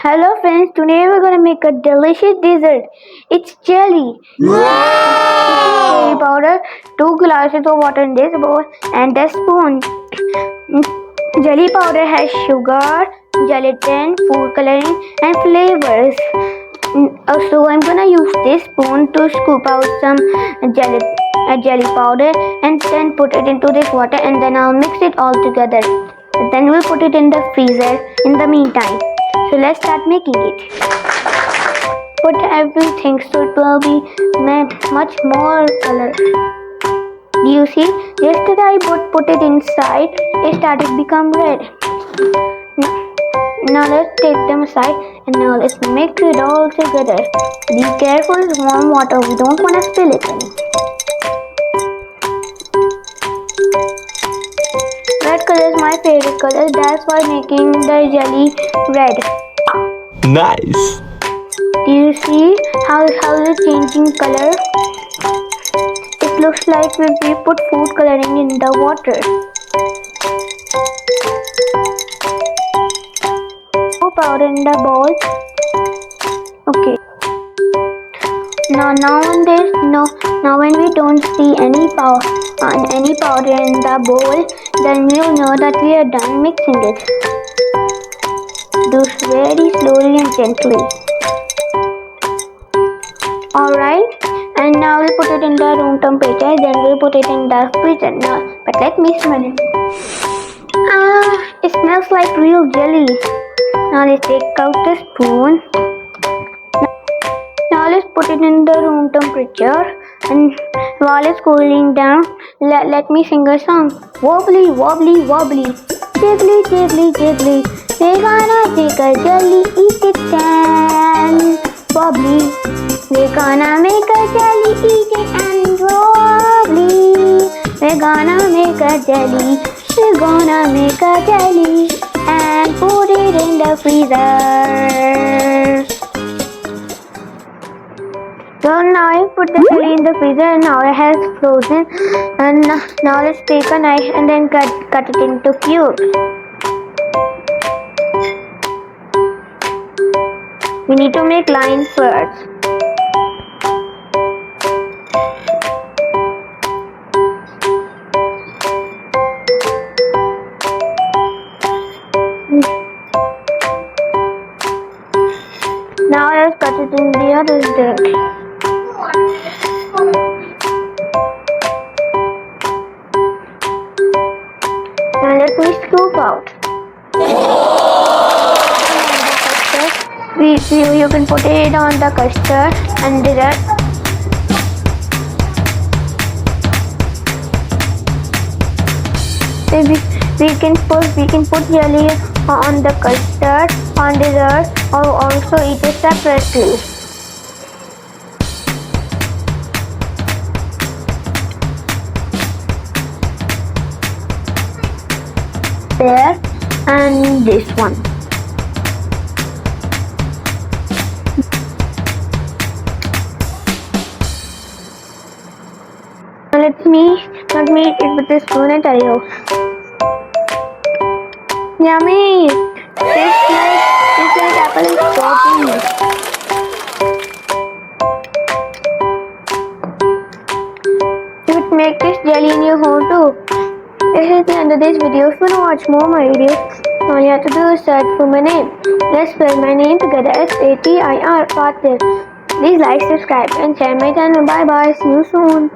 Hello friends, today we're gonna make a delicious dessert. It's jelly. Jelly powder, 2 glasses of water in this bowl and a spoon. Jelly powder has sugar, gelatin, food coloring and flavors. So I'm gonna use this spoon to scoop out some jelly powder and then put it into this water and then I'll mix it all together. Then we'll put it in the freezer in the meantime. So let's start making it. Put everything so it will be much more color. Do you see? Just as I put it inside, it started become red. Now let's take them aside and now let's mix it all together. Be careful with warm water, we don't want to spill it. Red color is my favorite color, that's why making the jelly red. Nice. Do you see how it's changing color? It looks like we put food coloring in the water. Powder in the bowl. Okay. Now when we don't see any powder in the bowl, then we'll know that we are done mixing it. Do very slowly and gently. Alright, and now we'll put it in the room temperature, then we'll put it in the freezer. Now, but let me smell it. It smells like real jelly. Now let's take out the spoon. Now let's put it in the room temperature, and while it's cooling down, let me sing a song. Wobbly, wobbly, wobbly, jiggly, jiggly, jiggly. We're gonna take a jelly, eat it and wobbly. We're gonna make a jelly, eat it and wobbly. We're gonna make a jelly. We're gonna make a jelly and put it in the freezer. So now I put the jelly in the freezer and now it has frozen. And now let's take a knife and then cut it into cubes. We need to make lines first. Now let's cut it in the other direction. Now let me scoop out. You can put it on the custard and dessert. We can put jelly on the custard, on dessert, or also eat it separately. There and this one. Let me eat it with a spoon and tell you. Yummy! Tastes like apple and strawberry. You would make this jelly in your home too. This is the end of this video. If you want to watch more of my videos, all you have to do is search for my name. Let's spell my name together. Fatir, Fatir. Please like, subscribe and share my channel. Bye bye. See you soon.